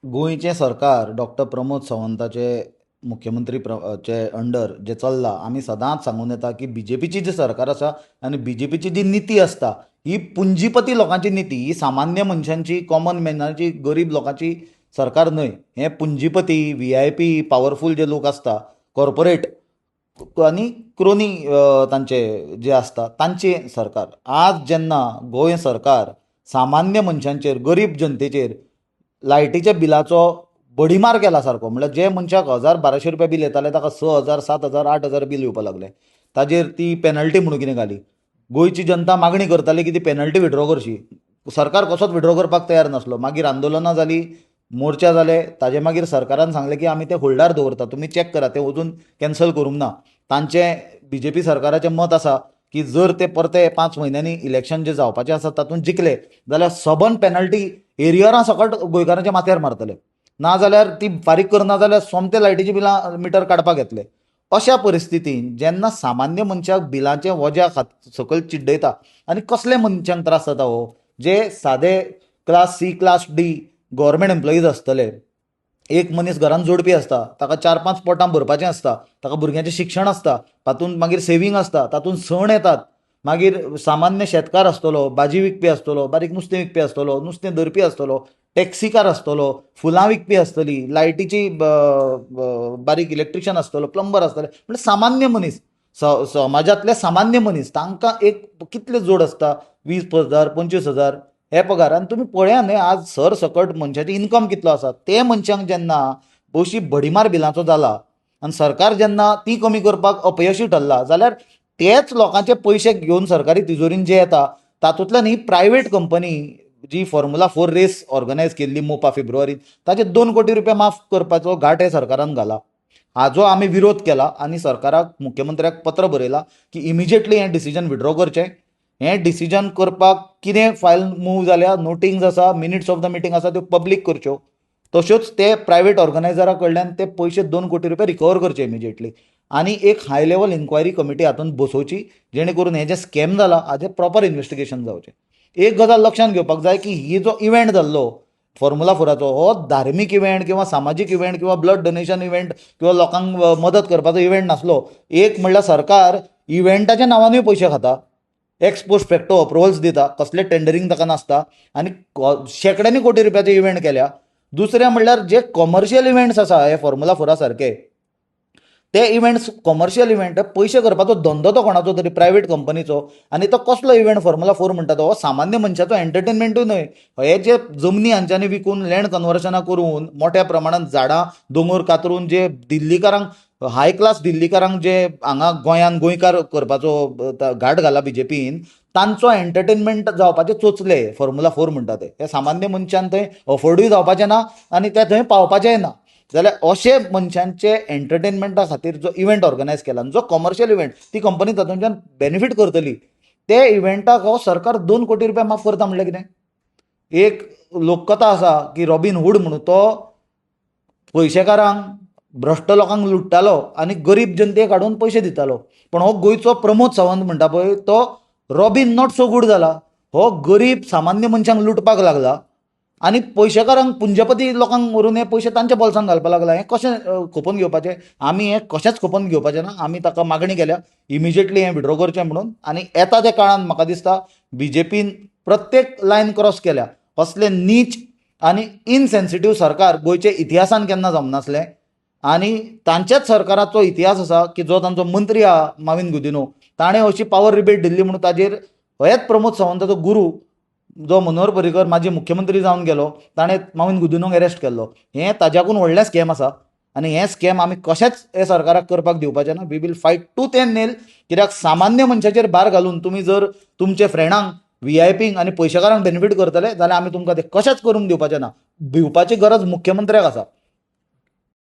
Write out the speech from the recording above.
गोंयचें सरकार डॉक्टर प्रमोद सावंताचे मुख्यमंत्री चे अंडर जे चल्लां आमी सदांच सांगून येता की बीजेपीची जी सरकार आसा आनी बीजेपीची जी निती आसता ही पुंजीपती लोकांची निती, ही सामान्य मनशांची, कॉमन मॅनाची, गरीब लोकांची सरकार न्हय. हे पुंजीपती, व्ही.आय.पी, पॉवरफूल जे लोक आसता, कॉर्पोरेट आनी क्रोनी तांचे जे आसता तांची सरकार. आज जेन्ना गोंय सरकार सामान्य मनशांचेर, गरीब जनतेचेर लायटीच्या बिलाचो भडिमार केला सारको, म्हणल्यार जे मनशाक 1,000-1,200 रुपया बील येताले ताका 6,000, 7,000, 8,000 बील येवपाक लागलें. ताजेर ती पेनल्टी म्हणून कितें घाली. गोंयची जनता मागणी करताली की ती पेनल्टी विड्रॉ करची. सरकार कसोच विड्रॉ करपाक तयार नासलो. मागीर आंदोलनां जालीं, मोर्चा जाले. ताजे मागीर सरकारान सांगलें की आमी ते होल्डार दवरता, तुमी चॅक करा, ते अजून कॅन्सल करूंक ना. तांचें बीजेपी सरकाराचें मत आसा की जर ते परते 5 म्हयन्यांनी इलेक्शन जे जावपाचें आसा तातूंत जिखले जाल्यार सबन पेनल्टी एरियरां सकट गोंयकारांच्या माथ्यार मारतले. नाजाल्यार ती फारीक करना जाल्यार सोमते लायटीची बिलां मिटर काडपाक येतले. अशा परिस्थितीन जेन्ना सामान्य मनशाक बिलांचें वज्या सकयल चिड्डयता आनी कसले मनशांक त्रास जाता हो, जे सादे class C, class D government employees आसतले, एक मनीस घरान जोडपी आसता, ताका 4-5 पोटां भरपाचें आसता, ताका भुरग्यांचें शिक्षण आसता, तातूंत मागीर सेवींग आसता, तातूंत सण येतात, मागीर सामान्य शेतकार आसतलो, भाजी विकपी आसतलो, बारीक नुस्तें विकपी आसतलो, नुस्तें धरपी आसतलो, टॅक्सीकार आसतलो, फुलां विकपी आसतली, लायटीची बारीक इलेक्ट्रिशियन आसतलो, प्लंबर आसतले, म्हणजे सामान्य मनीस, समाजांतले सामान्य मनीस, तांकां एक कितले जोड आसता, 20,000, 25,000 हे पगार. आनी तुमी पळया न्ही आज सरसकट मनशाची इन्कम कितलो आसा. ते मनशांक जेन्ना अशी भडिमार बिलांचो जाला आनी सरकार जेन्ना ती कमी करपाक अपयशी ठरला जाल्यार तेच लोकांचे पयशे घेवन सरकारी तिजोरीन जे येता तातूंतल्यान ही प्रायवेट कंपनी जी फॉर्म्युला 4 रेस ऑर्गनायज केल्ली मोपा फेब्रुवारींत, ताचे 2 कोटी रुपया माफ करपाचो घाट हे सरकारान घाला. हाजो आमी विरोध केला आनी सरकाराक, मुख्यमंत्र्याक पत्र बरयलां की इमिजिएटली हें डिसिजन विड्रॉ करचें. हें डिसिजन करपाक कितें फायल मूव जाल्या, नोटिंग्स आसा, मिनिट्स ऑफ द मिटींग आसा, त्यो पब्लीक करच्यो. तश्योच ते प्रायवेट ऑर्गनायझरा कडल्यान ते पयशे 2 कोटी रुपया रिकवर करचे इमिजिएटली. आनी एक हाय लेवल इन्क्वायरी कमिटी हातूंत बसोवची, जेणे करून हे जे स्कॅम जाला हाजें प्रॉपर इन्व्हेस्टिगेशन जावचें. एक गजाल लक्षांत घेवपाक जाय की ही जो इव्हेंट जाल्लो फॉर्म्युला 4 हो धार्मीक इव्हेंट किंवा सामाजीक इव्हेंट किंवा ब्लड डोनेशन इव्हेंट किंवा लोकांक मदत करपाचो इव्हेंट नासलो. एक म्हणल्यार सरकार इव्हेंटाच्या नांवानूय पयशे खाता, एक्स पोस्ट फॅक्टो अप्रुवल्स दिता, कसले टेंडरींग ताका नासता, आनी शेकड्यांनी कोटी रुपयाचे इव्हेंट केल्या. दुसरें म्हणल्यार जे कॉमर्शियल इव्हेंट्स आसा हे फॉर्म्युला 4 सारके, ते इव्हेंट्स कॉमर्शियल इव्हेंट पयशे करपाचो धंदो तो कोणाचो तरी प्रायवेट कंपनीचो. आनी तो कसलो इव्हेंट फॉर्म्युला 4 म्हणटा तो सामान्य मनशाचो एंटरटेनमेंटूय न्हय. हे जे जमनी हांच्यांनी विकून लँड कन्वर्शनां करून मोठ्या प्रमाणांत झाडां दोंगर कातरून जे दिल्लीकारांक, हाय क्लास दिल्लीकारांक जे हांगा गोंयान गोंयकार करपाचो घाट घाला बीजेपीन, तांचो एंटरटेनमेंट जावपाचे चोचले फॉर्म्युला 4 म्हणटा ते. हे सामान्य मनशान थंय अफोर्डूय जावपाचें ना आनी ते थंय पावपाचेंय ना. जाल्यार अशे मनशांचे एंटरटेनमेंटा खातीर जो इव्हेंट ऑर्गनायज केला, जो कॉमर्शियल इव्हेंट, ती कंपनी तातूंतल्यान बेनिफीट करतली. ते इव्हेंटाक हो सरकार 2 कोटी रुपया माफ करता म्हणल्यार कितें. एक लोककथा आसा की रॉबिन हूड म्हणून, तो पयशेकारांक, भ्रश्ट लोकांक लुट्टालो आनी गरीब जनतेक हाडून पयशे दितालो. पण हो गोंयचो प्रमोद सावंत म्हणटा पळय, तो रॉबिन नॉट सो गूड जाला. हो गरीब सामान्य मनशांक लुटपाक लागला आनी पयशेकारांक, पुंजपती लोकांक व्हरून हे पयशे तांच्या बोल्सान घालपाक लागला. हें कशें खपोवन घेवपाचें. आमी हें कशेंच खपोवन घेवपाचें ना. आमी ताका मागणी केल्या इमिजिएटली हें विड्रॉ करचें म्हणून. आनी येता त्या काळान म्हाका दिसता बीजेपीन प्रत्येक लायन क्रॉस केल्या. असले नीच आनी इनसेन्सिटीव सरकार गोंयचे इतिहासान केन्ना जावंक नासलें. आनी तांच्याच सरकाराचो इतिहास आसा की जो तांचो मंत्री आहा माविन गुदिन्हो, ताणें अशी पावर रिबेट दिल्ली म्हणून ताजेर हेच प्रमोद सावंताचो गुरू जो मनोहर पर्रीकर माजी मुख्यमंत्री जावन गेलो, ताणें माविन गुदिन्होक अरेस्ट केल्लो. हें ताज्याकून व्हडलें स्कॅम आसा आनी हें स्कॅम आमी कशेंच हे सरकाराक करपाक दिवपाचें ना. We will fight tooth and nail. कित्याक सामान्य मनशाचेर भार घालून तुमी जर तुमचे फ्रेंडांक, व्ही.आय.पींक आनी पयशेकारांक बेनिफीट करतले जाल्यार आमी तुमकां ते कशेंच करूंक दिवपाचें ना. भिवपाची गरज मुख्यमंत्र्याक आसा.